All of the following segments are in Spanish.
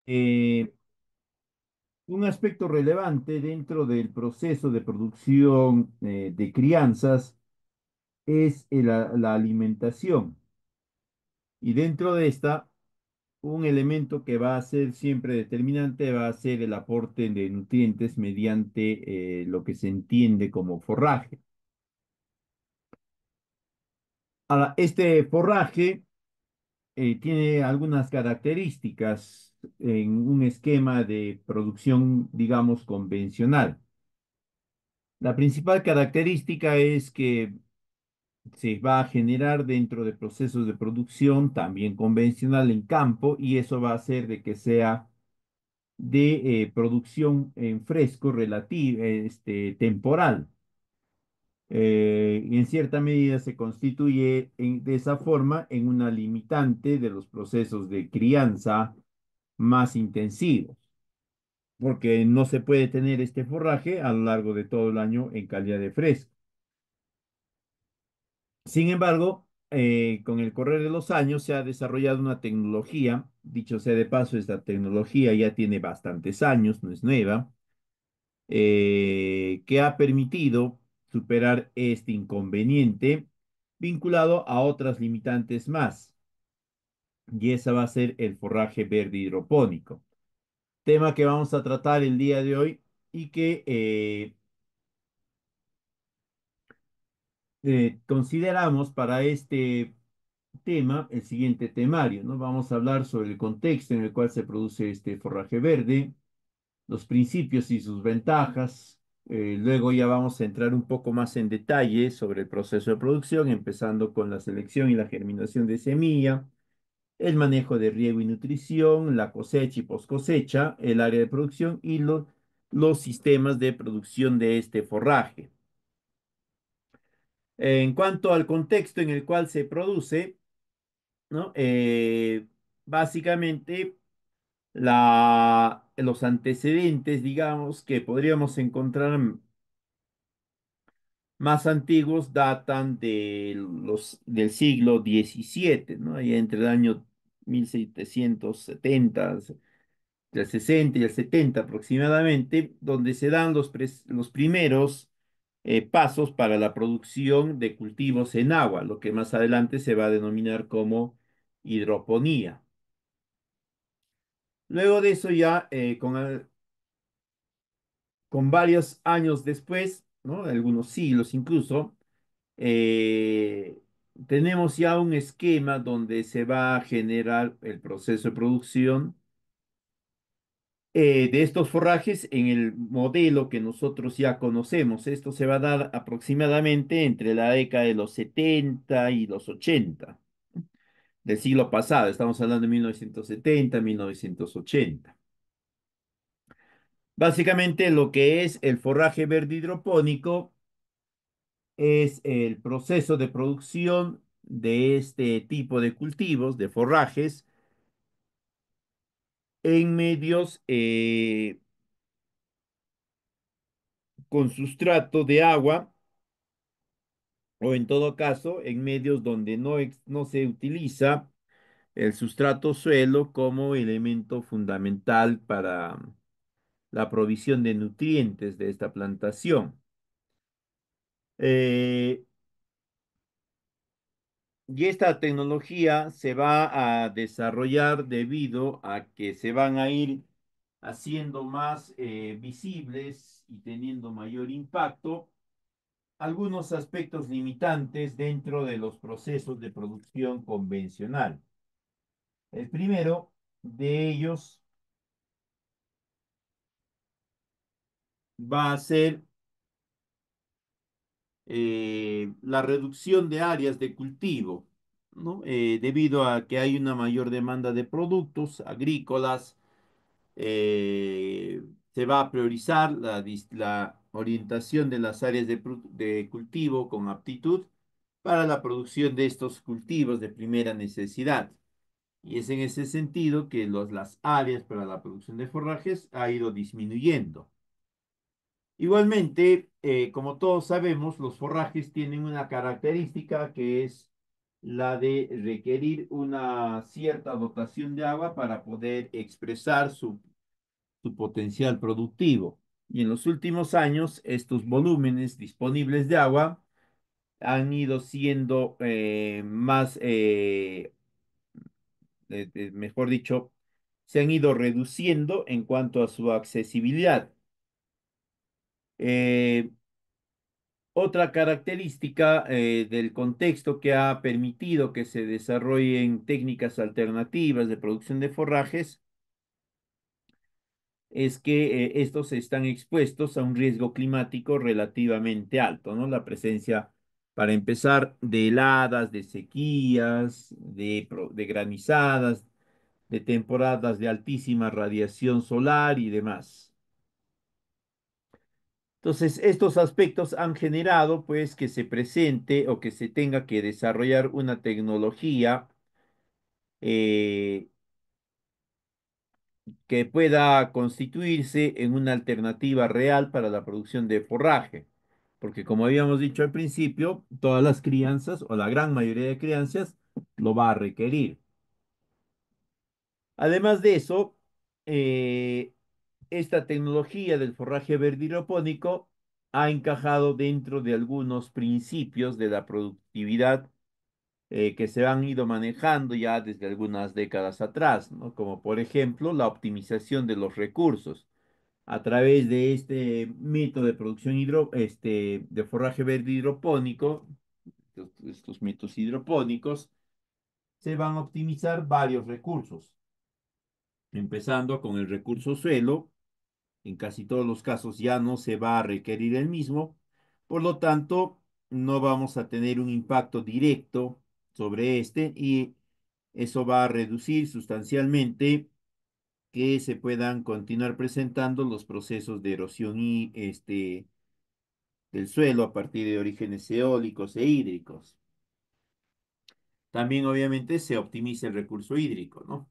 Eh, un aspecto relevante dentro del proceso de producción de crianzas es la alimentación. Y dentro de esta, un elemento que va a ser siempre determinante va a ser el aporte de nutrientes mediante lo que se entiende como forraje. Ahora, este forraje tiene algunas características en un esquema de producción, digamos, convencional. La principal característica es que se va a generar dentro de procesos de producción también convencional en campo y eso va a hacer de que sea de producción en fresco relativo, temporal. Y en cierta medida se constituye de esa forma en una limitante de los procesos de crianza más intensivos, porque no se puede tener este forraje a lo largo de todo el año en calidad de fresco. Sin embargo, con el correr de los años se ha desarrollado una tecnología, dicho sea de paso, esta tecnología ya tiene bastantes años, no es nueva, que ha permitido superar este inconveniente vinculado a otras limitantes más, y esa va a ser el forraje verde hidropónico, tema que vamos a tratar el día de hoy y que consideramos para este tema el siguiente temario, ¿no? Vamos a hablar sobre el contexto en el cual se produce este forraje verde, los principios y sus ventajas. Luego ya vamos a entrar un poco más en detalle sobre el proceso de producción, empezando con la selección y la germinación de semilla, el manejo de riego y nutrición, la cosecha y post cosecha, el área de producción y los sistemas de producción de este forraje. En cuanto al contexto en el cual se produce, ¿no? Básicamente, los antecedentes, digamos, que podríamos encontrar más antiguos datan del siglo XVII, ¿no? Ahí entre el año 1770, del 60 y el 70 aproximadamente, donde se dan los primeros pasos para la producción de cultivos en agua, lo que más adelante se va a denominar como hidroponía. Luego de eso ya, con varios años después, ¿no? Algunos siglos incluso, eh, tenemos ya un esquema donde se va a generar el proceso de producción de estos forrajes en el modelo que nosotros ya conocemos. Esto se va a dar aproximadamente entre la década de los 70 y los 80 del siglo pasado. Estamos hablando de 1970, 1980. Básicamente lo que es el forraje verde hidropónico es el proceso de producción de este tipo de cultivos, de forrajes, en medios con sustrato de agua o en todo caso en medios donde no se utiliza el sustrato suelo como elemento fundamental para la provisión de nutrientes de esta plantación. Eh, Y esta tecnología se va a desarrollar debido a que se van a ir haciendo más visibles y teniendo mayor impacto algunos aspectos limitantes dentro de los procesos de producción convencional. El primero de ellos va a ser la reducción de áreas de cultivo, ¿no? Debido a que hay una mayor demanda de productos agrícolas, se va a priorizar la orientación de las áreas de cultivo con aptitud para la producción de estos cultivos de primera necesidad. Y es en ese sentido que las áreas para la producción de forrajes ha ido disminuyendo. Igualmente, como todos sabemos, los forrajes tienen una característica que es la de requerir una cierta dotación de agua para poder expresar su potencial productivo. Y en los últimos años, estos volúmenes disponibles de agua han ido siendo más, mejor dicho, se han ido reduciendo en cuanto a su accesibilidad. Eh, Otra característica del contexto que ha permitido que se desarrollen técnicas alternativas de producción de forrajes es que estos están expuestos a un riesgo climático relativamente alto, ¿no? La presencia, para empezar, de heladas, de sequías, de granizadas, de temporadas de altísima radiación solar y demás. Entonces, estos aspectos han generado, pues, que se presente o que se tenga que desarrollar una tecnología eh, que pueda constituirse en una alternativa real para la producción de forraje. Porque como habíamos dicho al principio, todas las crianzas o la gran mayoría de crianzas lo va a requerir. Además de eso, eh, esta tecnología del forraje verde hidropónico ha encajado dentro de algunos principios de la productividad que se han ido manejando ya desde algunas décadas atrás, ¿no? Como por ejemplo la optimización de los recursos a través de este método de producción de forraje verde hidropónico, estos métodos hidropónicos, se van a optimizar varios recursos, empezando con el recurso suelo. En casi todos los casos ya no se va a requerir el mismo, por lo tanto, no vamos a tener un impacto directo sobre este y eso va a reducir sustancialmente que se puedan continuar presentando los procesos de erosión del suelo a partir de orígenes eólicos e hídricos. También obviamente se optimiza el recurso hídrico, ¿no?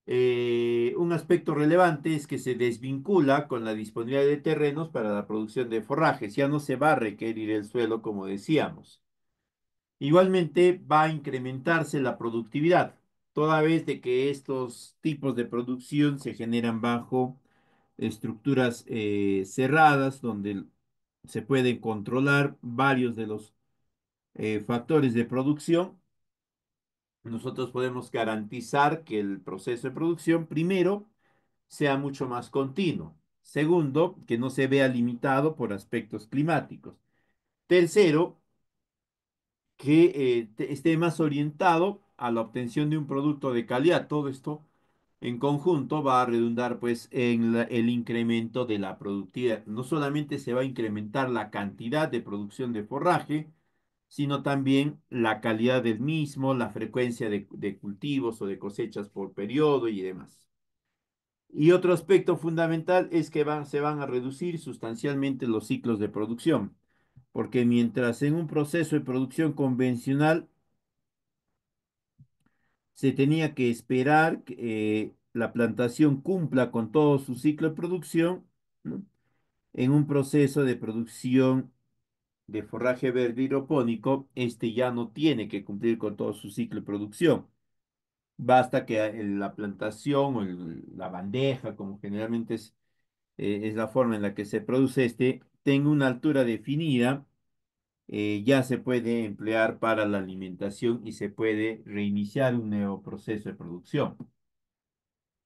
Un aspecto relevante es que se desvincula con la disponibilidad de terrenos para la producción de forrajes. Ya no se va a requerir el suelo, como decíamos. Igualmente va a incrementarse la productividad, toda vez de que estos tipos de producción se generan bajo estructuras cerradas, donde se pueden controlar varios de los factores de producción. Nosotros podemos garantizar que el proceso de producción, primero, sea mucho más continuo. Segundo, que no se vea limitado por aspectos climáticos. Tercero, que esté más orientado a la obtención de un producto de calidad. Todo esto en conjunto va a redundar pues en el incremento de la productividad. No solamente se va a incrementar la cantidad de producción de forraje, sino también la calidad del mismo, la frecuencia de cultivos o de cosechas por periodo y demás. Y otro aspecto fundamental es que se van a reducir sustancialmente los ciclos de producción, porque mientras en un proceso de producción convencional se tenía que esperar que la plantación cumpla con todo su ciclo de producción, ¿no? En un proceso de producción de forraje verde hidropónico, este ya no tiene que cumplir con todo su ciclo de producción. Basta que la plantación o la bandeja, como generalmente es la forma en la que se produce este, tenga una altura definida, ya se puede emplear para la alimentación y se puede reiniciar un nuevo proceso de producción.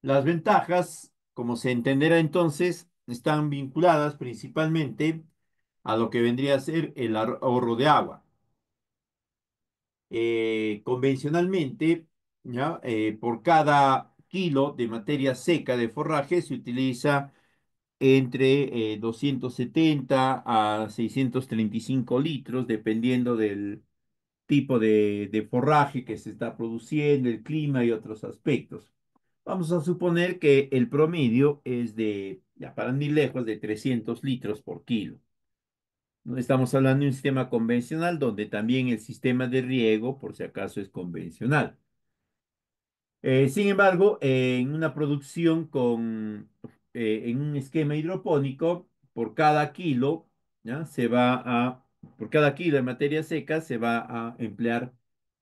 Las ventajas, como se entenderá entonces, están vinculadas principalmente a lo que vendría a ser el ahorro de agua. Convencionalmente, ¿ya? Por cada kilo de materia seca de forraje se utiliza entre 270 a 635 litros, dependiendo del tipo de forraje que se está produciendo, el clima y otros aspectos. Vamos a suponer que el promedio es de, ya para no ir lejos, de 300 litros por kilo. No estamos hablando de un sistema convencional donde también el sistema de riego, por si acaso, es convencional. Sin embargo, en una producción en un esquema hidropónico, por cada kilo, ¿ya? Por cada kilo de materia seca se va a emplear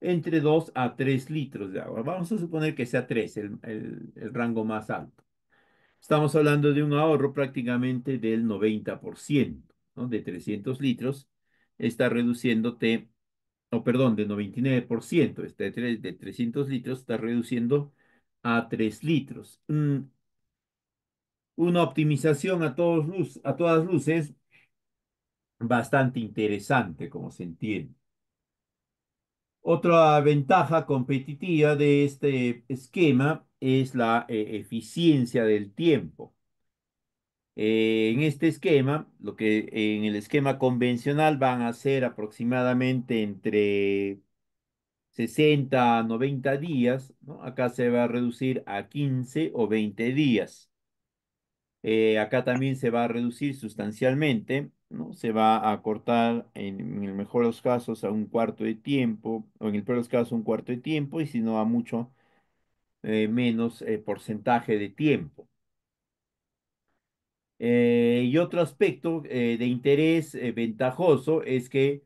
entre 2 a 3 litros de agua. Vamos a suponer que sea 3 el rango más alto. Estamos hablando de un ahorro prácticamente del 90%, ¿no? De 300 litros, está reduciéndote, o perdón, de 99%, de 300 litros está reduciendo a 3 litros. Una optimización a todas luces bastante interesante, como se entiende. Otra ventaja competitiva de este esquema es la eficiencia del tiempo. En este esquema, lo que en el esquema convencional van a ser aproximadamente entre 60 a 90 días, ¿no? Acá se va a reducir a 15 o 20 días. Acá también se va a reducir sustancialmente, ¿no? Se va a cortar en el mejor de los casos a un cuarto de tiempo, o en el peor de los casos un cuarto de tiempo, y si no a mucho menos porcentaje de tiempo. Y otro aspecto de interés ventajoso es que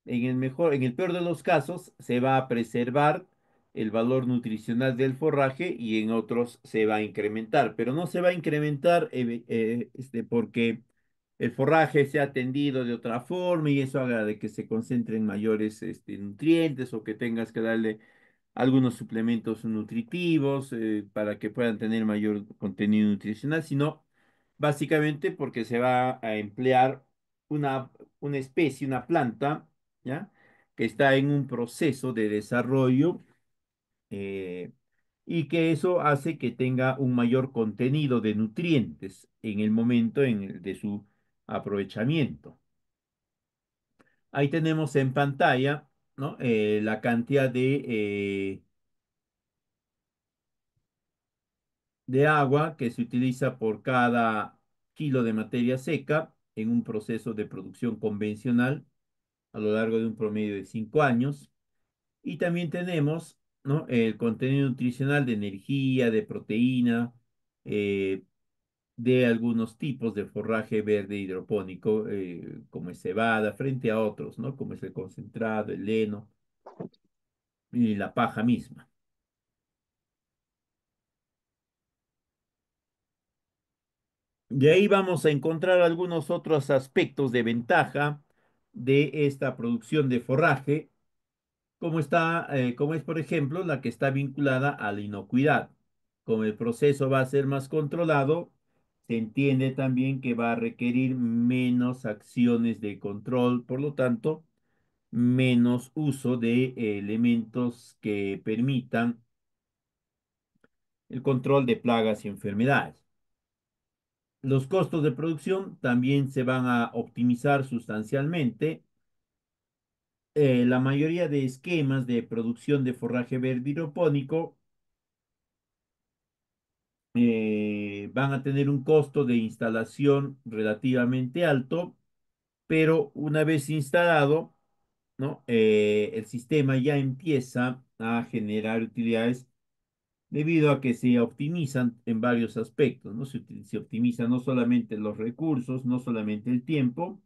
en el peor de los casos, se va a preservar el valor nutricional del forraje y en otros se va a incrementar, pero no se va a incrementar porque el forraje se ha tendido de otra forma y eso haga de que se concentren mayores nutrientes o que tengas que darle algunos suplementos nutritivos para que puedan tener mayor contenido nutricional, sino básicamente porque se va a emplear una, una especie, una planta, ¿ya? Que está en un proceso de desarrollo eh, y que eso hace que tenga un mayor contenido de nutrientes en el momento de su aprovechamiento. Ahí tenemos en pantalla, ¿no? La cantidad de agua que se utiliza por cada kilo de materia seca en un proceso de producción convencional a lo largo de un promedio de 5 años. Y también tenemos, ¿no? El contenido nutricional de energía, de proteína, eh, de algunos tipos de forraje verde hidropónico, como es cebada, frente a otros, ¿no? Como es el concentrado, el heno y la paja misma. De ahí vamos a encontrar algunos otros aspectos de ventaja de esta producción de forraje, como es, por ejemplo, la que está vinculada a la inocuidad. Como el proceso va a ser más controlado, se entiende también que va a requerir menos acciones de control, por lo tanto, menos uso de elementos que permitan el control de plagas y enfermedades. Los costos de producción también se van a optimizar sustancialmente. La mayoría de esquemas de producción de forraje verde hidropónico van a tener un costo de instalación relativamente alto, pero una vez instalado, ¿no? El sistema ya empieza a generar utilidades debido a que se optimizan en varios aspectos, ¿no? Se optimizan no solamente los recursos, no solamente el tiempo,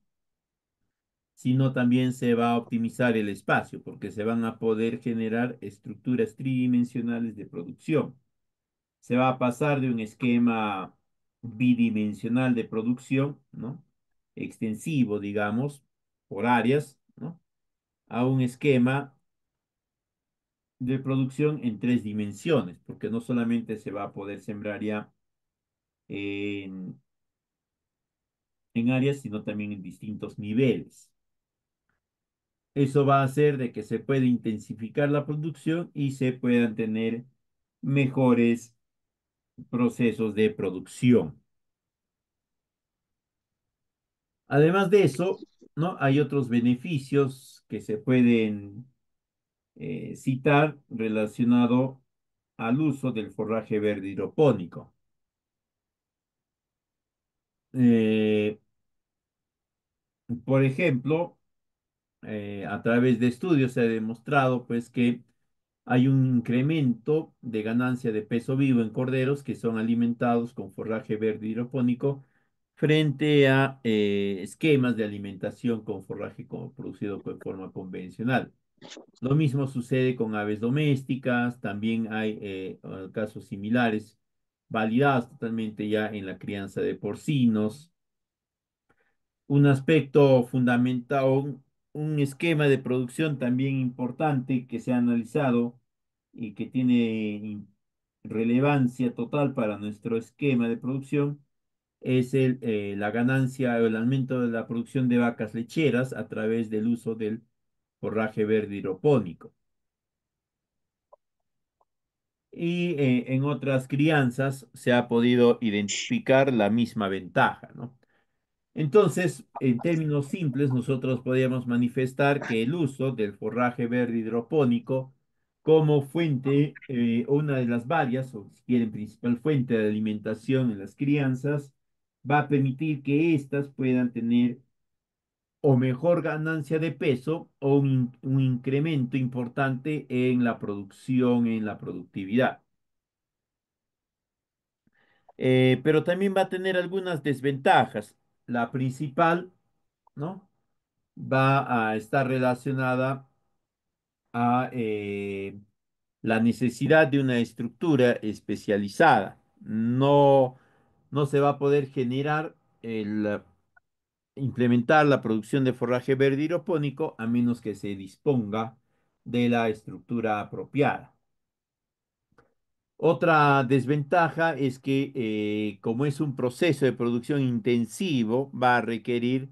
sino también se va a optimizar el espacio, porque se van a poder generar estructuras tridimensionales de producción. Se va a pasar de un esquema bidimensional de producción, ¿no? Extensivo, digamos, por áreas, ¿no? A un esquema de producción en tres dimensiones, porque no solamente se va a poder sembrar ya en, en áreas, sino también en distintos niveles. Eso va a hacer de que se pueda intensificar la producción y se puedan tener mejores procesos de producción. Además de eso, ¿no? Hay otros beneficios que se pueden citar relacionado al uso del forraje verde hidropónico. Eh, por ejemplo, a través de estudios se ha demostrado pues que hay un incremento de ganancia de peso vivo en corderos que son alimentados con forraje verde hidropónico frente a esquemas de alimentación con forraje producido de forma convencional. Lo mismo sucede con aves domésticas, también hay casos similares, validados totalmente ya en la crianza de porcinos. Un aspecto fundamental, un esquema de producción también importante que se ha analizado y que tiene relevancia total para nuestro esquema de producción es la ganancia o el aumento de la producción de vacas lecheras a través del uso del forraje verde hidropónico. Y en otras crianzas se ha podido identificar la misma ventaja, ¿no? Entonces, en términos simples, nosotros podríamos manifestar que el uso del forraje verde hidropónico como fuente, una de las varias, o si quieren, principal fuente de alimentación en las crianzas, va a permitir que éstas puedan tener o mejor ganancia de peso o un incremento importante en la producción, en la productividad. Pero también va a tener algunas desventajas. La principal, ¿no? Va a estar relacionada a la necesidad de una estructura especializada. No se va a poder generar implementar la producción de forraje verde hidropónico a menos que se disponga de la estructura apropiada. Otra desventaja es que como es un proceso de producción intensivo, va a requerir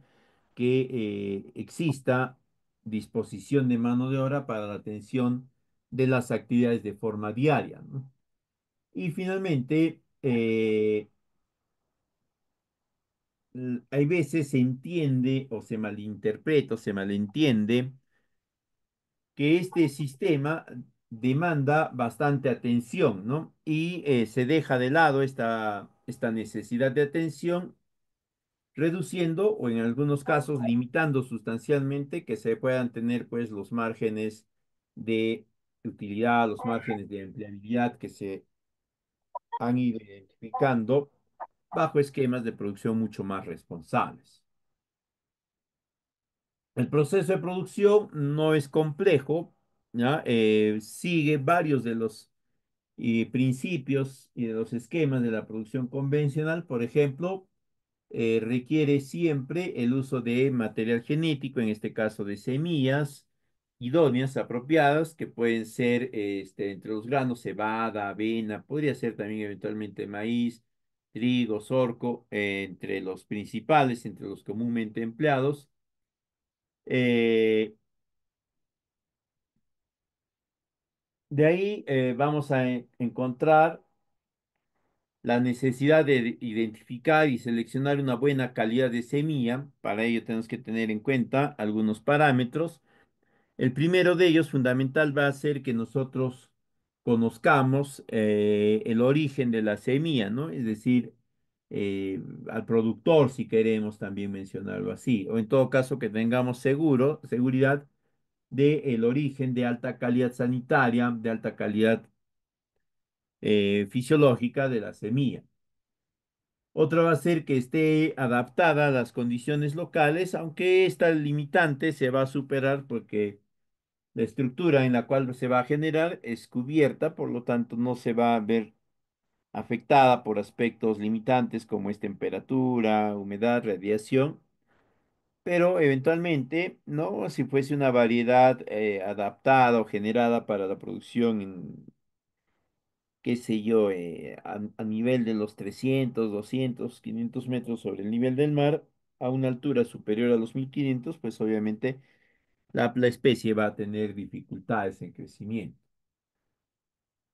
que exista disposición de mano de obra para la atención de las actividades de forma diaria, ¿no? Y finalmente, hay veces se entiende o se malinterpreta o se malentiende que este sistema demanda bastante atención, ¿no? Y se deja de lado esta necesidad de atención, reduciendo o en algunos casos limitando sustancialmente que se puedan tener pues los márgenes de utilidad, los márgenes de empleabilidad que se han ido identificando bajo esquemas de producción mucho más responsables. El proceso de producción no es complejo, ¿ya? Sigue varios de los principios y de los esquemas de la producción convencional. Por ejemplo, requiere siempre el uso de material genético, en este caso de semillas idóneas, apropiadas, que pueden ser entre los granos, cebada, avena, podría ser también eventualmente maíz, trigo, sorgo, entre los principales, entre los comúnmente empleados. Eh, de ahí vamos a encontrar la necesidad de identificar y seleccionar una buena calidad de semilla. Para ello tenemos que tener en cuenta algunos parámetros. El primero de ellos, fundamental, va a ser que nosotros conozcamos el origen de la semilla, ¿no? Es decir, al productor, si queremos también mencionarlo así, o en todo caso que tengamos seguridad del origen de alta calidad sanitaria, de alta calidad fisiológica de la semilla. Otra va a ser que esté adaptada a las condiciones locales, aunque esta limitante se va a superar porque la estructura en la cual se va a generar es cubierta, por lo tanto no se va a ver afectada por aspectos limitantes como es temperatura, humedad, radiación, pero eventualmente, ¿no? Si fuese una variedad adaptada o generada para la producción en, qué sé yo, a nivel de los 300, 200, 500 metros sobre el nivel del mar, a una altura superior a los 1500, pues obviamente la especie va a tener dificultades en crecimiento.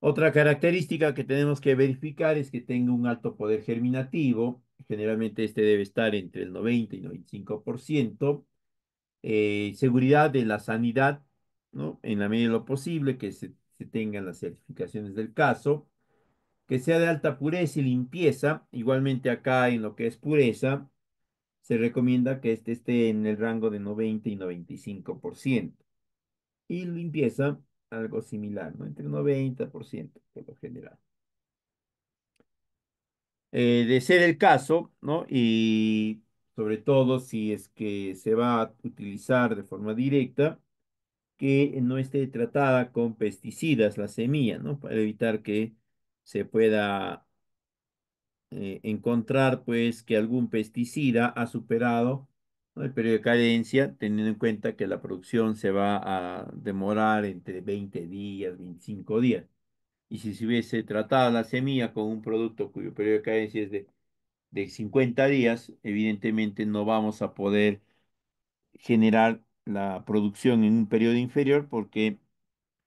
Otra característica que tenemos que verificar es que tenga un alto poder germinativo. Generalmente este debe estar entre el 90 y 95%. Seguridad de la sanidad, ¿no? En la medida de lo posible, que se tengan las certificaciones del caso. Que sea de alta pureza y limpieza. Igualmente acá en lo que es pureza, se recomienda que este esté en el rango de 90 y 95%. Y limpieza, algo similar, ¿no? Entre 90% por lo general. De ser el caso, ¿no? Y sobre todo si es que se va a utilizar de forma directa, que no esté tratada con pesticidas la semilla, ¿no? Para evitar que se pueda encontrar pues que algún pesticida ha superado, ¿no?, el periodo de cadencia, teniendo en cuenta que la producción se va a demorar entre 20 días, 25 días. Y si se hubiese tratado la semilla con un producto cuyo periodo de cadencia es de 50 días, evidentemente no vamos a poder generar la producción en un periodo inferior porque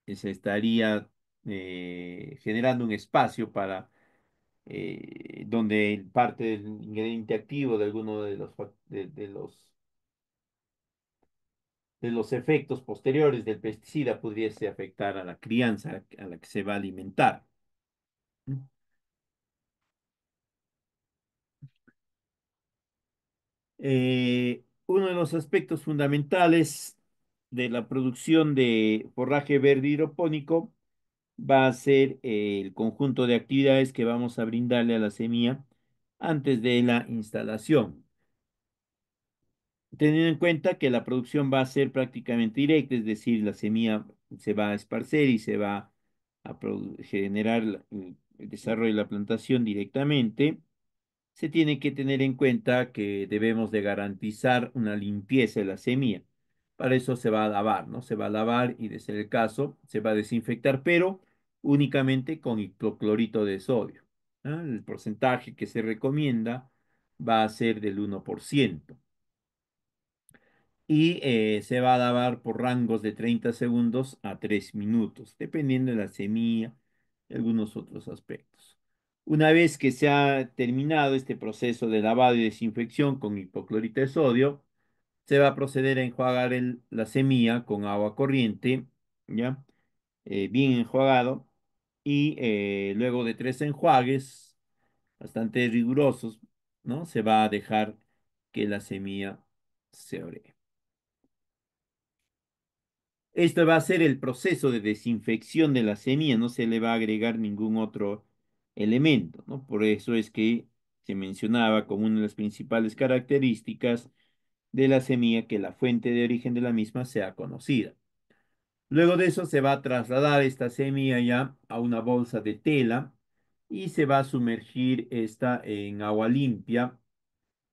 se estaría generando un espacio para donde parte del ingrediente activo de alguno de los, de los efectos posteriores del pesticida pudiese afectar a la crianza a la que se va a alimentar. Uno de los aspectos fundamentales de la producción de forraje verde hidropónico va a ser el conjunto de actividades que vamos a brindarle a la semilla antes de la instalación. Teniendo en cuenta que la producción va a ser prácticamente directa, es decir, la semilla se va a esparcer y se va a generar el desarrollo de la plantación directamente, se tiene que tener en cuenta que debemos de garantizar una limpieza de la semilla. Para eso se va a lavar, ¿no? Se va a lavar y, de ser el caso, se va a desinfectar, pero únicamente con hipoclorito de sodio, ¿ah? El porcentaje que se recomienda va a ser del 1%. Y se va a lavar por rangos de 30 segundos a 3 minutos, dependiendo de la semilla y algunos otros aspectos. Una vez que se ha terminado este proceso de lavado y desinfección con hipoclorito de sodio, se va a proceder a enjuagar la semilla con agua corriente, ¿ya? Bien enjuagado, y luego de 3 enjuagues bastante rigurosos, ¿no? Se va a dejar que la semilla se ore. Esto va a ser el proceso de desinfección de la semilla, no se le va a agregar ningún otro elemento, ¿no? Por eso es que se mencionaba como una de las principales características de la semilla que la fuente de origen de la misma sea conocida. Luego de eso se va a trasladar esta semilla ya a una bolsa de tela y se va a sumergir esta en agua limpia,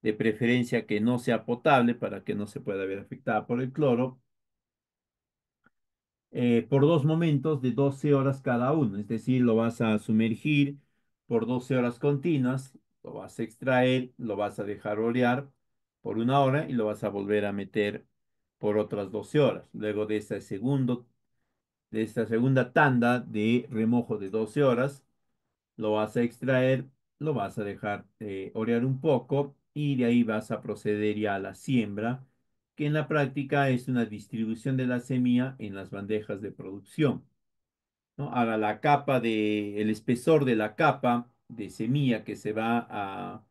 de preferencia que no sea potable para que no se pueda ver afectada por el cloro, por 2 momentos de 12 horas cada uno. Es decir, lo vas a sumergir por 12 horas continuas, lo vas a extraer, lo vas a dejar orear por 1 hora y lo vas a volver a meter por otras 12 horas. Luego de esta segunda tanda de remojo de 12 horas, lo vas a extraer, lo vas a dejar orear un poco y de ahí vas a proceder ya a la siembra, que en la práctica es una distribución de la semilla en las bandejas de producción, ¿no? Ahora el espesor de la capa de semilla que se va a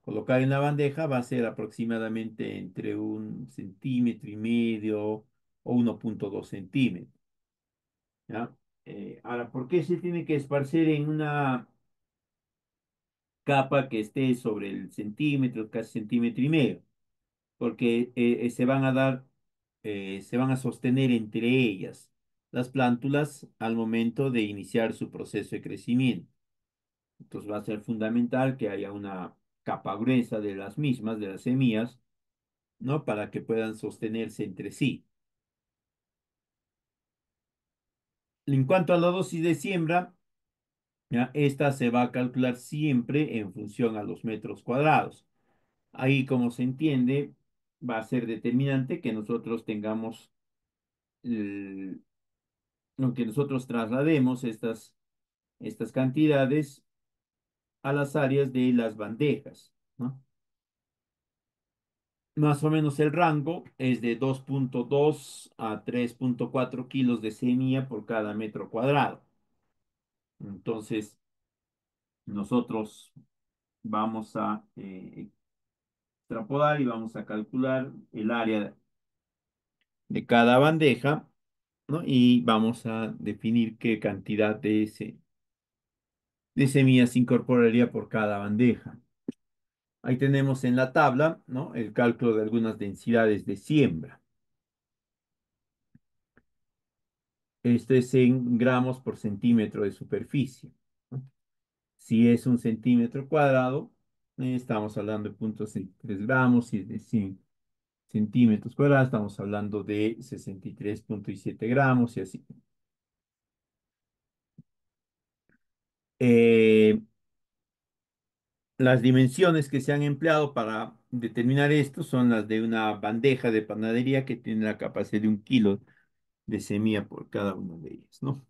colocar en la bandeja va a ser aproximadamente entre 1,5 centímetros o 1,2 centímetros, ¿ya? Ahora, ¿por qué se tiene que esparcer en una capa que esté sobre el centímetro, casi centímetro y medio? Porque se van a sostener entre ellas las plántulas al momento de iniciar su proceso de crecimiento. Entonces va a ser fundamental que haya una capa gruesa de las mismas, de las semillas, ¿no? Para que puedan sostenerse entre sí. En cuanto a la dosis de siembra, ¿ya? Esta se va a calcular siempre en función a los metros cuadrados. Ahí, como se entiende, va a ser determinante que nosotros tengamos, aunque nosotros traslademos estas cantidades a las áreas de las bandejas, ¿no? Más o menos el rango es de 2,2 a 3,4 kilos de semilla por cada metro cuadrado. Entonces, nosotros vamos a extrapolar y vamos a calcular el área de cada bandeja, ¿no? Y vamos a definir qué cantidad de semillas se incorporaría por cada bandeja. Ahí tenemos en la tabla, ¿no?, el cálculo de algunas densidades de siembra. Esto es en gramos por centímetro de superficie, ¿no? Si es un centímetro cuadrado, estamos hablando de 0,63 gramos. Si es de 100 centímetros cuadrados, estamos hablando de 63,7 gramos y así. Eh, las dimensiones que se han empleado para determinar esto son las de una bandeja de panadería que tiene la capacidad de 1 kilo de semilla por cada una de ellas, ¿no?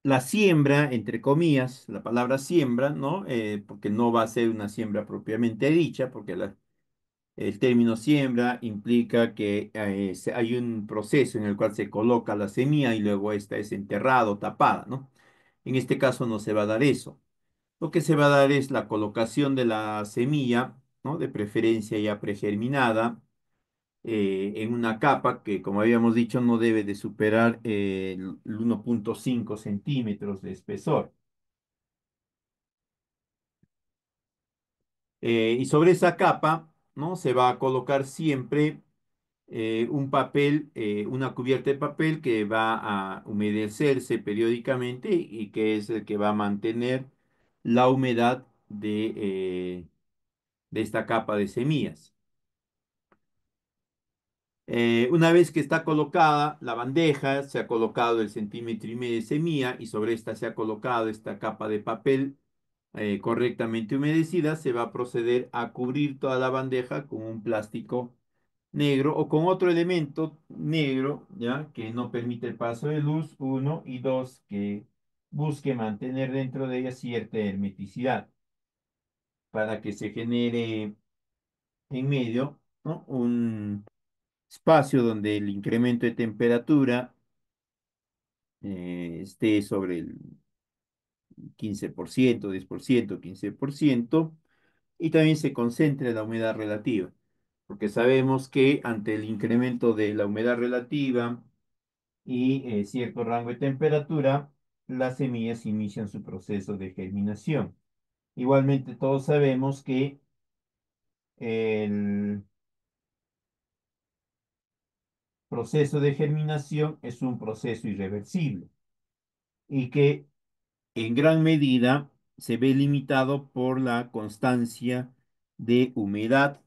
La siembra, entre comillas, la palabra siembra, ¿no? Porque no va a ser una siembra propiamente dicha, porque el término siembra implica que hay un proceso en el cual se coloca la semilla y luego esta es enterrada o tapada, ¿no? En este caso no se va a dar eso. Lo que se va a dar es la colocación de la semilla, ¿no? De preferencia ya pregerminada, en una capa que, como habíamos dicho, no debe de superar el 1,5 centímetros de espesor. Y sobre esa capa, ¿no? Se va a colocar siempre un papel, una cubierta de papel que va a humedecerse periódicamente y que es el que va a mantener la humedad de esta capa de semillas. Una vez que está colocada la bandeja, se ha colocado el 1,5 cm de semilla y sobre esta se ha colocado esta capa de papel correctamente humedecida, se va a proceder a cubrir toda la bandeja con un plástico negro o con otro elemento negro, ¿ya? Que no permite el paso de luz, uno, y dos, que busque mantener dentro de ella cierta hermeticidad para que se genere en medio, ¿no? Un espacio donde el incremento de temperatura esté sobre el 15%, 10%, 15%, y también se concentre la humedad relativa, porque sabemos que ante el incremento de la humedad relativa y cierto rango de temperatura, las semillas inician su proceso de germinación. Igualmente, todos sabemos que el proceso de germinación es un proceso irreversible y que en gran medida se ve limitado por la constancia de humedad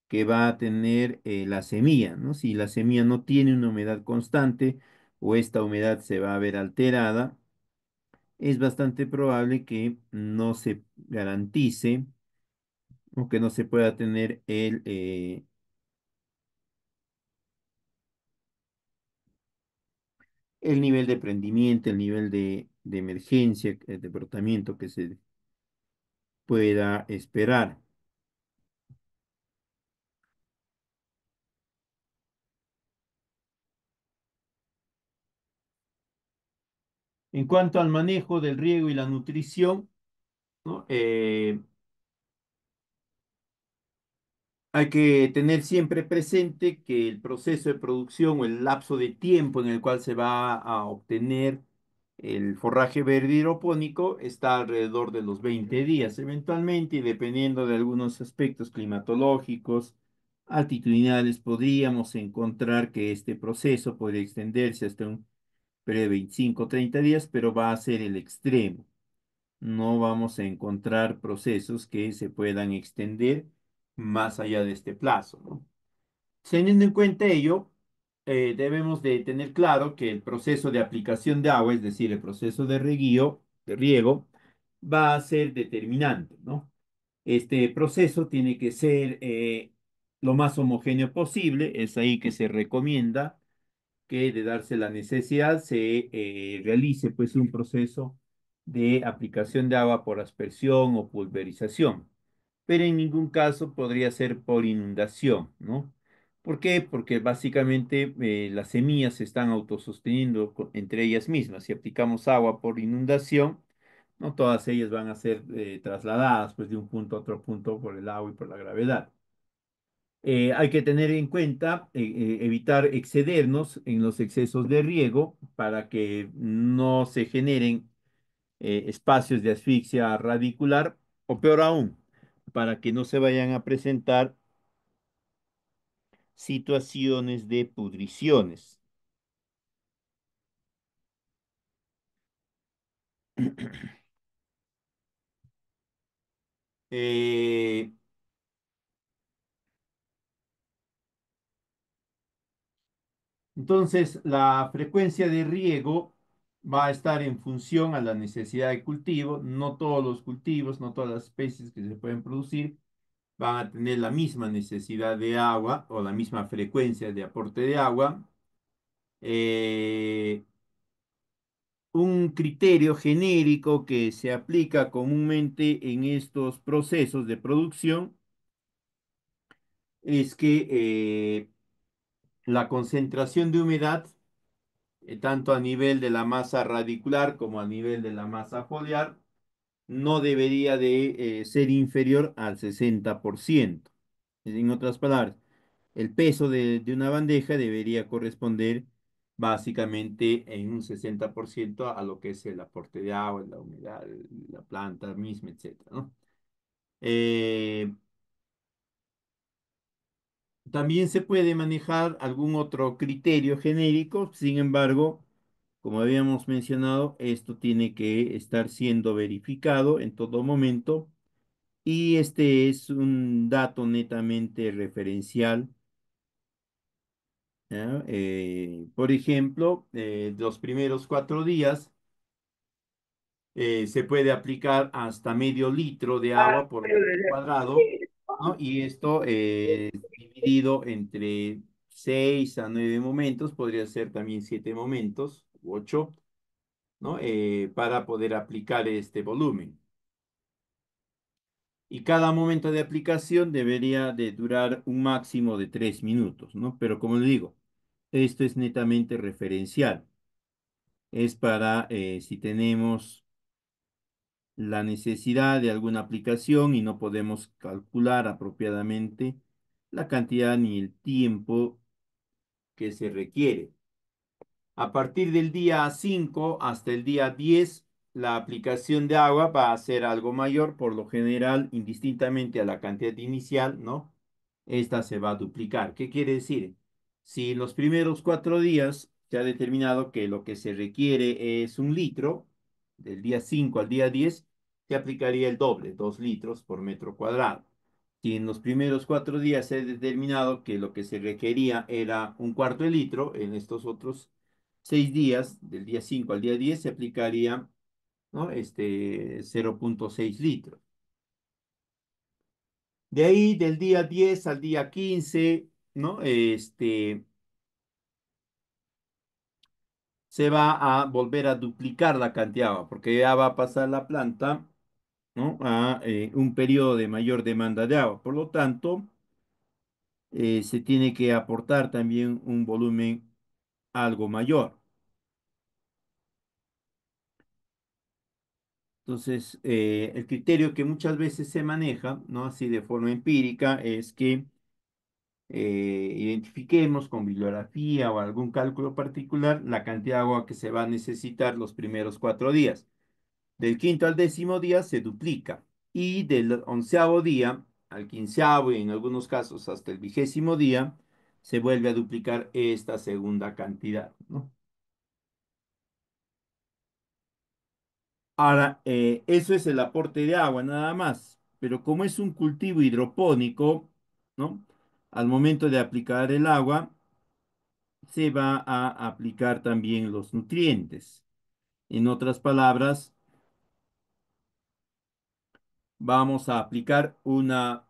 que va a tener la semilla, ¿no? Si la semilla no tiene una humedad constante o esta humedad se va a ver alterada, es bastante probable que no se garantice o que no se pueda tener el nivel de prendimiento, el nivel de emergencia, de brotamiento que se pueda esperar. En cuanto al manejo del riego y la nutrición, ¿no? Hay que tener siempre presente que el proceso de producción o el lapso de tiempo en el cual se va a obtener el forraje verde hidropónico está alrededor de los 20 días eventualmente, y dependiendo de algunos aspectos climatológicos, altitudinales, podríamos encontrar que este proceso puede extenderse hasta un periodo de 25 o 30 días, pero va a ser el extremo. No vamos a encontrar procesos que se puedan extender más allá de este plazo, ¿no? Teniendo en cuenta ello, debemos de tener claro que el proceso de aplicación de agua, es decir, el proceso de riego, va a ser determinante, ¿no? Este proceso tiene que ser lo más homogéneo posible, es ahí que se recomienda que de darse la necesidad se realice pues un proceso de aplicación de agua por aspersión o pulverización, pero en ningún caso podría ser por inundación, ¿no? ¿Por qué? Porque básicamente las semillas se están autososteniendo entre ellas mismas. Si aplicamos agua por inundación, no todas ellas van a ser trasladadas pues de un punto a otro punto por el agua y por la gravedad. Hay que tener en cuenta, evitar excedernos en los excesos de riego para que no se generen espacios de asfixia radicular o peor aún, para que no se vayan a presentar situaciones de pudriciones. Eh, entonces, la frecuencia de riego va a estar en función a la necesidad de cultivo. No todos los cultivos, no todas las especies que se pueden producir van a tener la misma necesidad de agua o la misma frecuencia de aporte de agua. Eh, un criterio genérico que se aplica comúnmente en estos procesos de producción es que la concentración de humedad, tanto a nivel de la masa radicular como a nivel de la masa foliar, no debería de ser inferior al 60%. En otras palabras, el peso de una bandeja debería corresponder básicamente en un 60% a lo que es el aporte de agua, la humedad, la planta misma, etcétera, ¿no? Eh, También se puede manejar algún otro criterio genérico, sin embargo, como habíamos mencionado, esto tiene que estar siendo verificado en todo momento y este es un dato netamente referencial. ¿Ya? Por ejemplo, los primeros 4 días se puede aplicar hasta medio litro de agua por metro cuadrado, ¿no? Y esto dividido entre 6 a 9 momentos, podría ser también 7 momentos, u 8, ¿no? Para poder aplicar este volumen. Y cada momento de aplicación debería de durar un máximo de 3 minutos, ¿no? Pero como le digo, esto es netamente referencial. Es para si tenemos la necesidad de alguna aplicación y no podemos calcular apropiadamente la cantidad ni el tiempo que se requiere. A partir del día 5 hasta el día 10, la aplicación de agua va a ser algo mayor, por lo general, indistintamente a la cantidad inicial, ¿no? Esta se va a duplicar. ¿Qué quiere decir? Si en los primeros 4 días se ha determinado que lo que se requiere es 1 litro, del día 5 al día 10, se aplicaría el doble, 2 litros por metro cuadrado. Si en los primeros 4 días se ha determinado que lo que se requería era 1/4 de litro, en estos otros 6 días, del día 5 al día 10, se aplicaría, ¿no? 0,6 litros. De ahí, del día 10 al día 15, ¿no? Se va a volver a duplicar la cantidad de agua, porque ya va a pasar la planta, ¿no? A un periodo de mayor demanda de agua. Por lo tanto, se tiene que aportar también un volumen algo mayor. Entonces, el criterio que muchas veces se maneja, ¿no? Así de forma empírica, es que identifiquemos con bibliografía o algún cálculo particular la cantidad de agua que se va a necesitar los primeros 4 días. Del quinto al 10.º día se duplica y del 11.º día al 15.º y en algunos casos hasta el 20.º día se vuelve a duplicar esta segunda cantidad, ¿no? Ahora, eso es el aporte de agua nada más, pero como es un cultivo hidropónico, ¿no? Al momento de aplicar el agua, se va a aplicar también los nutrientes. En otras palabras, vamos a aplicar una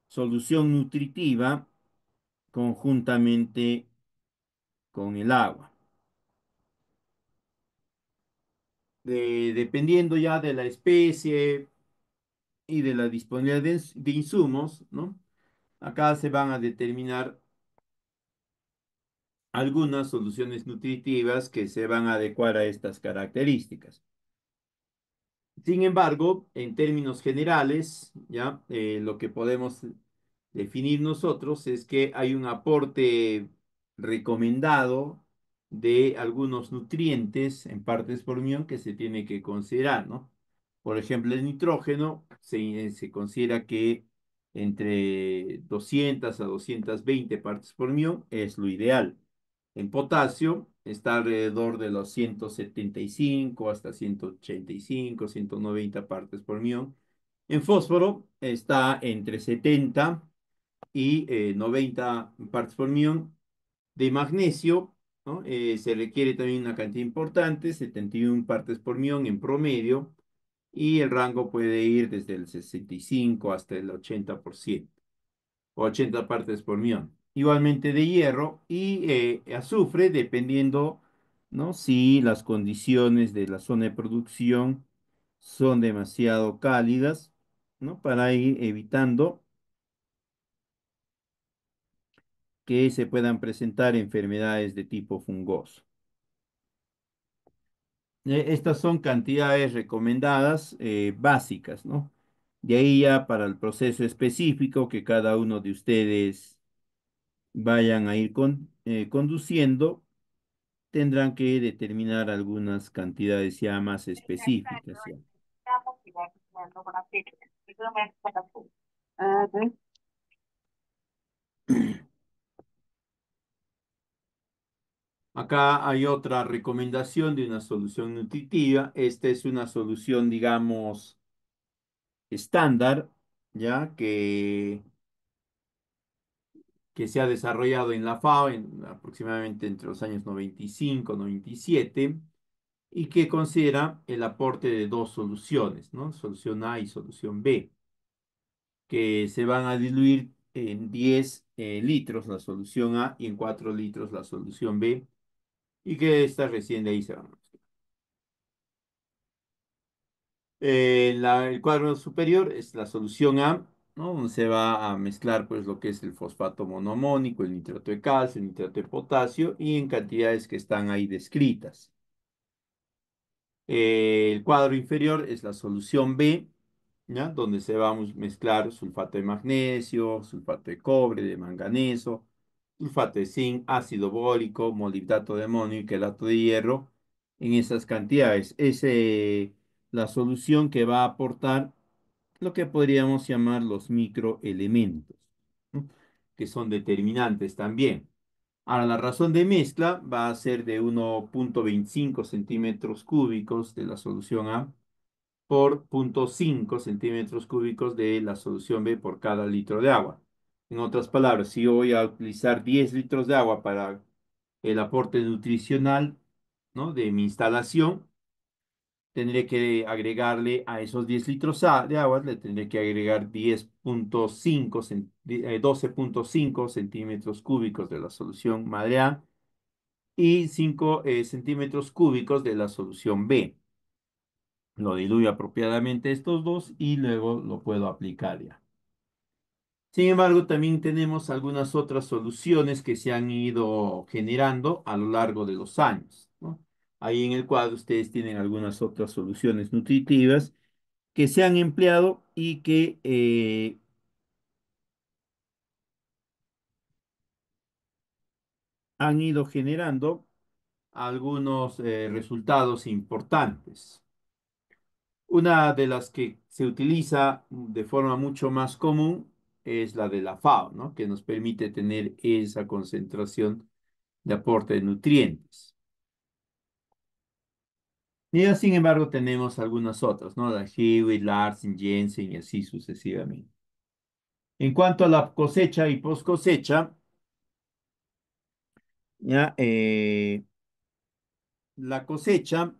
solución nutritiva conjuntamente con el agua. Dependiendo ya de la especie y de la disponibilidad de insumos, ¿no? Acá se van a determinar algunas soluciones nutritivas que se van a adecuar a estas características. Sin embargo, en términos generales, ya lo que podemos definir nosotros es que hay un aporte recomendado de algunos nutrientes en partes por millón que se tiene que considerar, ¿no? Por ejemplo, el nitrógeno se considera que entre 200 a 220 partes por millón es lo ideal. En potasio está alrededor de los 175 hasta 185, 190 partes por millón. En fósforo está entre 70 y 90 partes por millón. De magnesio, ¿no? Se requiere también una cantidad importante, 71 partes por millón en promedio, y el rango puede ir desde el 65 hasta el 80%, o 80 partes por millón. Igualmente de hierro y azufre, dependiendo, ¿no? Si las condiciones de la zona de producción son demasiado cálidas, ¿no? Para ir evitando que se puedan presentar enfermedades de tipo fungoso. Estas son cantidades recomendadas básicas, ¿no? De ahí ya para el proceso específico que cada uno de ustedes vayan a ir conduciendo, tendrán que determinar algunas cantidades ya más específicas, ¿ya? Acá hay otra recomendación de una solución nutritiva. Esta es una solución, digamos, estándar, ¿ya? Que se ha desarrollado en la FAO en, aproximadamente entre los años 95 y 97 y que considera el aporte de dos soluciones, ¿no? Solución A y solución B, que se van a diluir en 10 litros la solución A y en 4 litros la solución B y que estas recién de ahí se van a mezclar. El cuadro superior es la solución A, ¿no? Donde se va a mezclar pues lo que es el fosfato monoamónico, el nitrato de calcio, el nitrato de potasio y en cantidades que están ahí descritas. El cuadro inferior es la solución B, ¿ya? Donde se va a mezclar sulfato de magnesio, sulfato de cobre, de manganeso, sulfato de zinc, ácido bórico, molibdato de amonio y quelato de hierro en esas cantidades. Es la solución que va a aportar lo que podríamos llamar los microelementos, ¿no? Que son determinantes también. Ahora, la razón de mezcla va a ser de 1,25 centímetros cúbicos de la solución A por 0,5 centímetros cúbicos de la solución B por cada litro de agua. En otras palabras, si yo voy a utilizar 10 litros de agua para el aporte nutricional, ¿no? De mi instalación, tendré que agregarle a esos 10 litros de agua, le tendré que agregar 12,5 centímetros cúbicos de la solución madre A y 5 centímetros cúbicos de la solución B. Lo diluyo apropiadamente estos dos y luego lo puedo aplicar ya. Sin embargo, también tenemos algunas otras soluciones que se han ido generando a lo largo de los años, ¿no? Ahí en el cuadro ustedes tienen algunas otras soluciones nutritivas que se han empleado y que han ido generando algunos resultados importantes. Una de las que se utiliza de forma mucho más común es la de la FAO, ¿no? Que nos permite tener esa concentración de aporte de nutrientes. Y ya, sin embargo, tenemos algunas otras, ¿no? La Hewitt, Larsen, Jensen y así sucesivamente. En cuanto a la cosecha y post cosecha, ya, la cosecha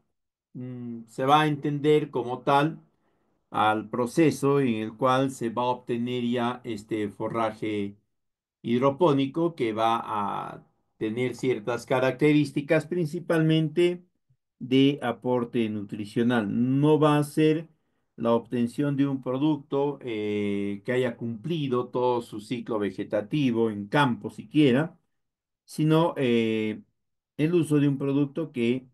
se va a entender como tal al proceso en el cual se va a obtener ya este forraje hidropónico que va a tener ciertas características, principalmente de aporte nutricional. No va a ser la obtención de un producto que haya cumplido todo su ciclo vegetativo en campo siquiera, sino el uso de un producto que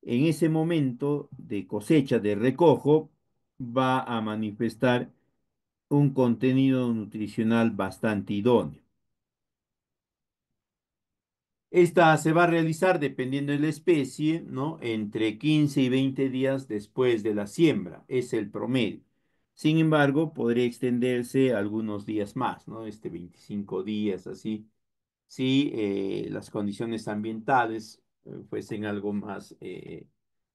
en ese momento de cosecha, de recojo, va a manifestar un contenido nutricional bastante idóneo. Esta se va a realizar dependiendo de la especie, ¿no? Entre 15 y 20 días después de la siembra, es el promedio. Sin embargo, podría extenderse algunos días más, ¿no? 25 días, así, si las condiciones ambientales fuesen algo más,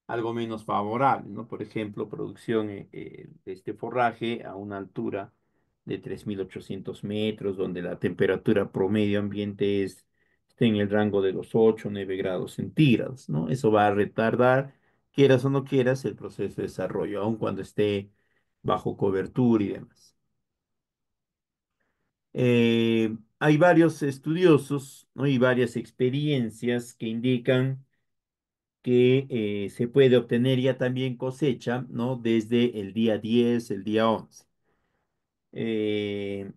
algo menos favorables, ¿no? Por ejemplo, producción de este forraje a una altura de 3.800 metros, donde la temperatura promedio ambiente esté en el rango de los 8 o 9 grados centígrados, ¿no? Eso va a retardar, quieras o no quieras, el proceso de desarrollo, aun cuando esté bajo cobertura y demás. Hay varios estudiosos, ¿no? Y varias experiencias que indican que se puede obtener ya también cosecha, ¿no? Desde el día 10, el día 11. Eh,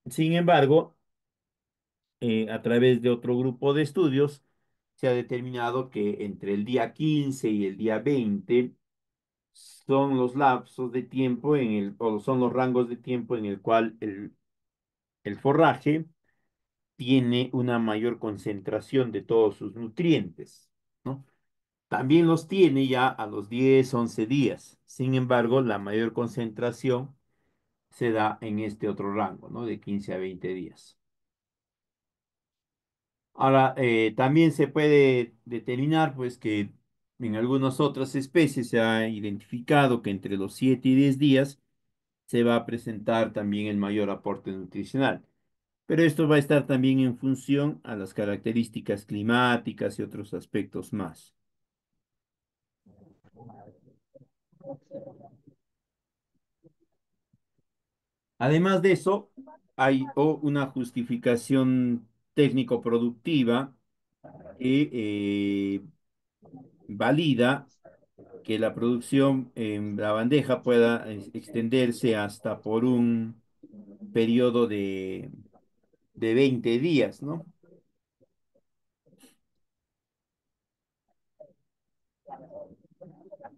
Sin embargo, a través de otro grupo de estudios, se ha determinado que entre el día 15 y el día 20 son los lapsos de tiempo o son los rangos de tiempo en el cual el forraje tiene una mayor concentración de todos sus nutrientes, ¿no? También los tiene ya a los 10, 11 días. Sin embargo, la mayor concentración se da en este otro rango, ¿no? De 15 a 20 días. Ahora, también se puede determinar, pues, que en algunas otras especies se ha identificado que entre los 7 y 10 días se va a presentar también el mayor aporte nutricional. Pero esto va a estar también en función a las características climáticas y otros aspectos más. Además de eso, hay una justificación técnico-productiva que valida que la producción en la bandeja pueda extenderse hasta por un periodo de 20 días, ¿no?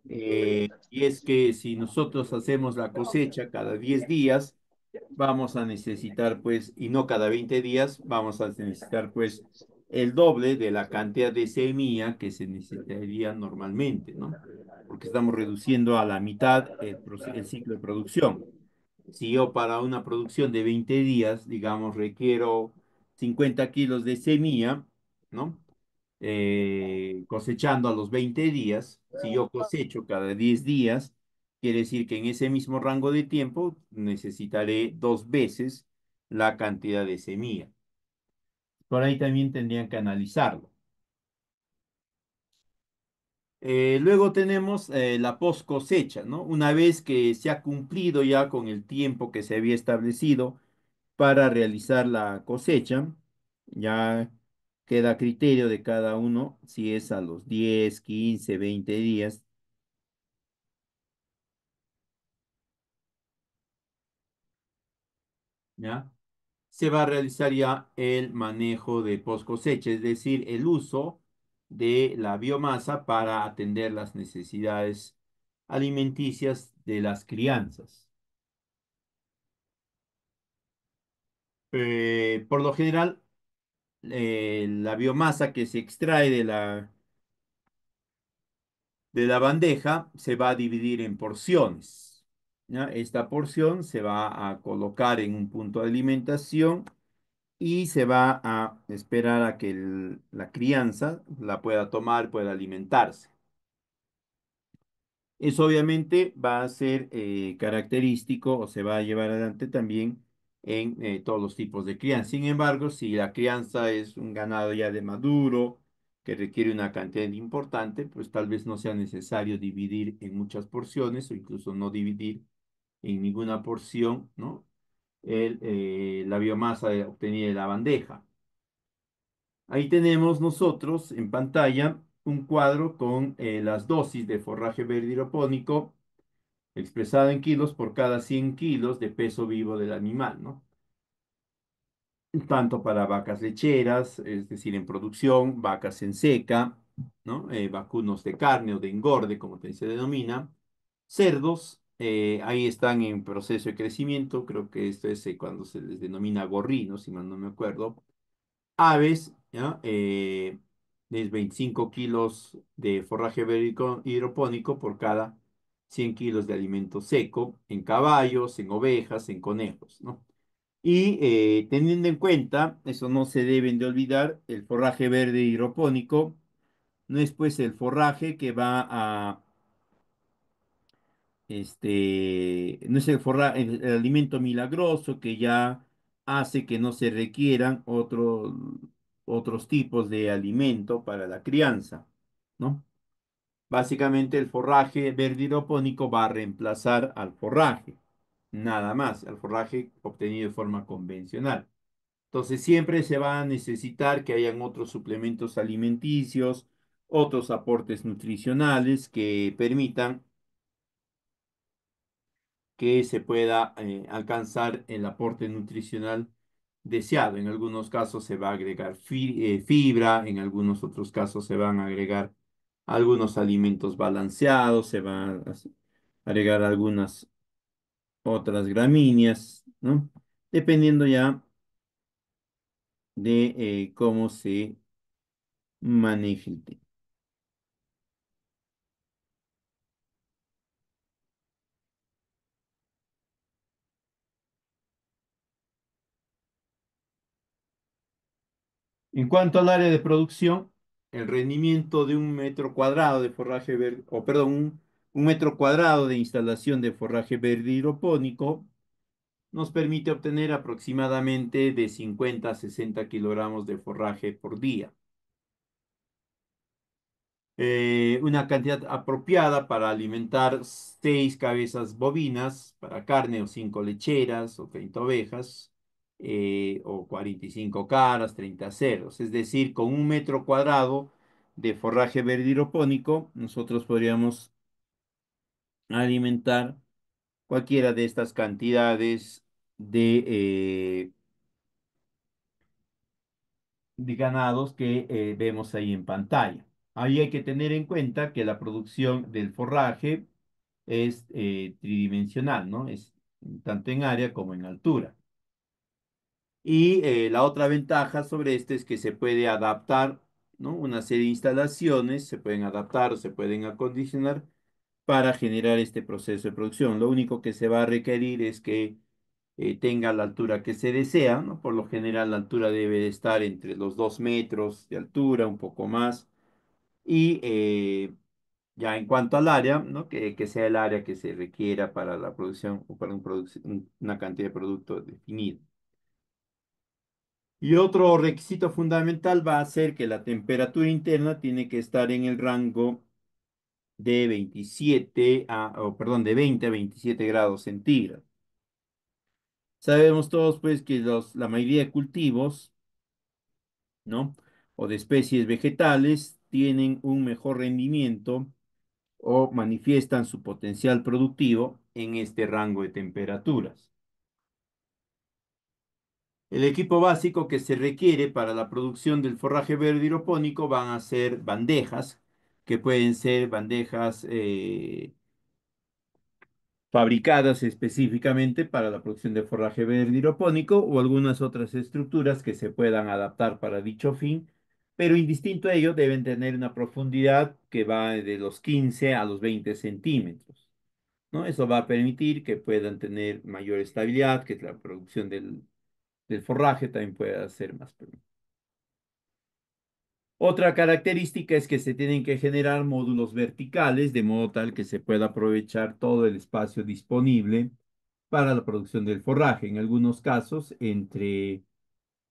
Y es que si nosotros hacemos la cosecha cada 10 días, vamos a necesitar, pues, y no cada 20 días, vamos a necesitar, pues, el doble de la cantidad de semilla que se necesitaría normalmente, ¿no? Porque estamos reduciendo a la mitad el ciclo de producción. Si yo para una producción de 20 días, digamos, requiero 50 kilos de semilla, ¿no? Cosechando a los 20 días, si yo cosecho cada 10 días, quiere decir que en ese mismo rango de tiempo necesitaré dos veces la cantidad de semilla. Por ahí también tendrían que analizarlo. Luego tenemos la post cosecha, ¿no? Una vez que se ha cumplido ya con el tiempo que se había establecido para realizar la cosecha, ya queda a criterio de cada uno si es a los 10, 15, 20 días, ¿ya? Se va a realizar ya el manejo de post cosecha, es decir, el uso de la biomasa para atender las necesidades alimenticias de las crianzas. Por lo general, la biomasa que se extrae de la bandeja se va a dividir en porciones, ¿ya? Esta porción se va a colocar en un punto de alimentación y se va a esperar a que la crianza la pueda tomar, pueda alimentarse. Eso obviamente va a ser característico o se va a llevar adelante también en todos los tipos de crianza. Sin embargo, si la crianza es un ganado ya de maduro, que requiere una cantidad importante, pues tal vez no sea necesario dividir en muchas porciones o incluso no dividir en ninguna porción, ¿no? La biomasa obtenida de la bandeja. Ahí tenemos nosotros en pantalla un cuadro con las dosis de forraje verde hidropónico expresado en kilos por cada 100 kilos de peso vivo del animal, ¿no? Tanto para vacas lecheras, es decir, en producción, vacas en seca, ¿no? Vacunos de carne o de engorde, como se denomina, cerdos, ahí están en proceso de crecimiento, creo que esto es cuando se les denomina gorrinos, si mal no me acuerdo, aves, ¿ya? De 25 kilos de forraje hidropónico por cada 100 kilos de alimento seco en caballos, en ovejas, en conejos, ¿no? Y teniendo en cuenta, eso no se deben de olvidar, el forraje verde hidropónico no es pues el forraje que va a, no es el alimento milagroso que ya hace que no se requieran otros tipos de alimento para la crianza, ¿no? Básicamente el forraje verde hidropónico va a reemplazar al forraje, nada más, al forraje obtenido de forma convencional. Entonces siempre se va a necesitar que hayan otros suplementos alimenticios, otros aportes nutricionales que permitan que se pueda alcanzar el aporte nutricional deseado. En algunos casos se va a agregar fibra, en algunos otros casos se van a agregar algunos alimentos balanceados, se van a agregar algunas otras gramíneas, ¿no? Dependiendo ya de cómo se maneje el tema. En cuanto al área de producción, el rendimiento de un metro cuadrado de forraje verde, o perdón, un metro cuadrado de instalación de forraje verde hidropónico nos permite obtener aproximadamente de 50 a 60 kilogramos de forraje por día. Una cantidad apropiada para alimentar 6 cabezas bovinas para carne o 5 lecheras o 30 ovejas o 45 caras, 30 cerdos. Es decir, con un metro cuadrado de forraje verde hidropónico, nosotros podríamos alimentar cualquiera de estas cantidades de ganados que vemos ahí en pantalla. Ahí hay que tener en cuenta que la producción del forraje es tridimensional, ¿no? Es tanto en área como en altura. Y la otra ventaja sobre este es que se puede adaptar, ¿no? Una serie de instalaciones se pueden adaptar o se pueden acondicionar para generar este proceso de producción. Lo único que se va a requerir es que tenga la altura que se desea, ¿no? Por lo general la altura debe de estar entre los 2 metros de altura, un poco más. Y ya en cuanto al área, ¿no? Que sea el área que se requiera para la producción o para una cantidad de producto definida. Y otro requisito fundamental va a ser que la temperatura interna tiene que estar en el rango de 20 a 27 grados centígrados. Sabemos todos, pues, que la mayoría de cultivos, ¿no? O de especies vegetales tienen un mejor rendimiento o manifiestan su potencial productivo en este rango de temperaturas. El equipo básico que se requiere para la producción del forraje verde hidropónico van a ser bandejas, que pueden ser bandejas fabricadas específicamente para la producción de forraje verde hidropónico o algunas otras estructuras que se puedan adaptar para dicho fin, pero indistinto a ello deben tener una profundidad que va de los 15 a los 20 centímetros, ¿no? Eso va a permitir que puedan tener mayor estabilidad, que la producción del forraje también pueda ser más permanente. Otra característica es que se tienen que generar módulos verticales de modo tal que se pueda aprovechar todo el espacio disponible para la producción del forraje. En algunos casos, entre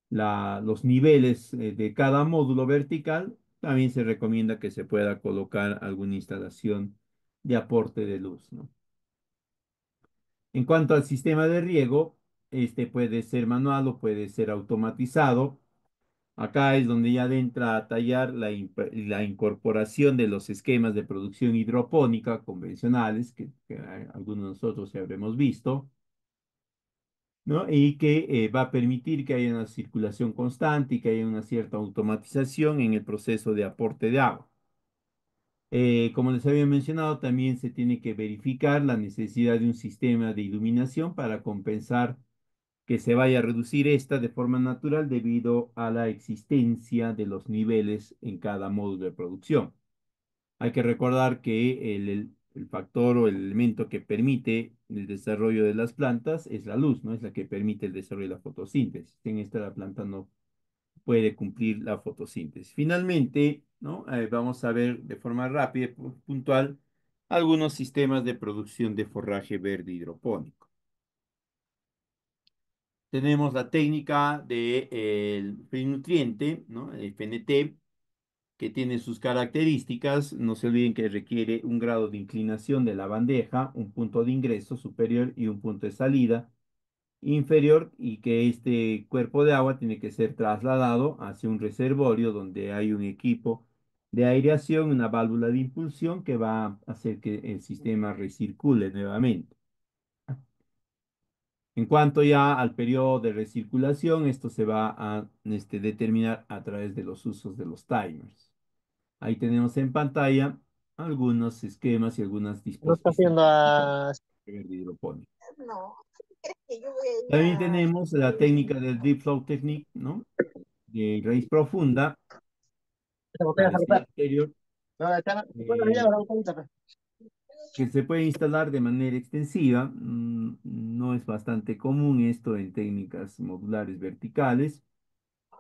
los niveles de cada módulo vertical, también se recomienda que se pueda colocar alguna instalación de aporte de luz, ¿no? En cuanto al sistema de riego, este puede ser manual o puede ser automatizado. Acá es donde ya entra a tallar la incorporación de los esquemas de producción hidropónica convencionales, que algunos de nosotros ya habremos visto, ¿no? Y que va a permitir que haya una circulación constante y que haya una cierta automatización en el proceso de aporte de agua. Como les había mencionado, también se tiene que verificar la necesidad de un sistema de iluminación para compensar que se vaya a reducir esta de forma natural debido a la existencia de los niveles en cada módulo de producción. Hay que recordar que el factor o el elemento que permite el desarrollo de las plantas es la luz, ¿no? Es la que permite el desarrollo de la fotosíntesis. Sin esta la planta no puede cumplir la fotosíntesis. Finalmente, ¿no? Vamos a ver de forma rápida y puntual algunos sistemas de producción de forraje verde hidropónico. Tenemos la técnica del nutriente, ¿no? El FNT, que tiene sus características. No se olviden que requiere un grado de inclinación de la bandeja, un punto de ingreso superior y un punto de salida inferior, y que este cuerpo de agua tiene que ser trasladado hacia un reservorio donde hay un equipo de aireación, una válvula de impulsión que va a hacer que el sistema recircule nuevamente. En cuanto ya al periodo de recirculación, esto se va a determinar a través de los usos de los timers. Ahí tenemos en pantalla algunos esquemas y algunas No está disposiciones haciendo a... de hidropónica. No, es que yo voy a ir También a... tenemos la técnica del Deep Flow Technique, ¿no? De raíz profunda, Esta botella la a saludar. decía anterior, No, está... Bueno, ya eh, la botellita, pues. que se puede instalar de manera extensiva. No es bastante común esto en técnicas modulares verticales,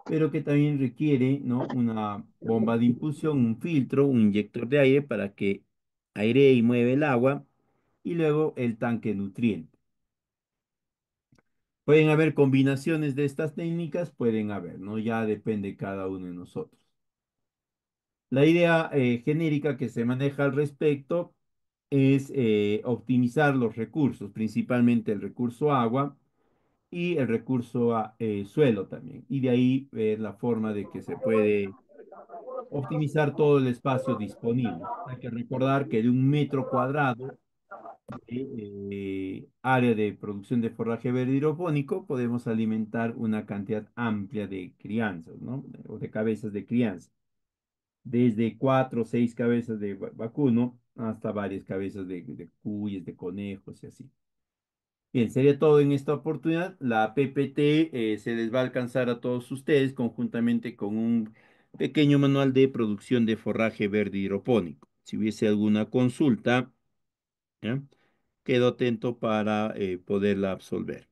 pero que también requiere, ¿no? Una bomba de impulsión, un filtro, un inyector de aire para que airee y mueve el agua, y luego el tanque nutriente. Pueden haber combinaciones de estas técnicas, pueden haber, ¿no? Ya depende cada uno de nosotros. La idea genérica que se maneja al respecto es optimizar los recursos, principalmente el recurso agua y el recurso suelo también. Y de ahí ver la forma de que se puede optimizar todo el espacio disponible. Hay que recordar que de un metro cuadrado área de producción de forraje verde hidropónico, podemos alimentar una cantidad amplia de crianzas, ¿no? O de cabezas de crianza, desde cuatro o seis cabezas de vacuno hasta varias cabezas de cuyes, de conejos y así. Bien, sería todo en esta oportunidad. La PPT se les va a alcanzar a todos ustedes conjuntamente con un pequeño manual de producción de forraje verde hidropónico. Si hubiese alguna consulta, ¿ya? Quedo atento para poderla absolver.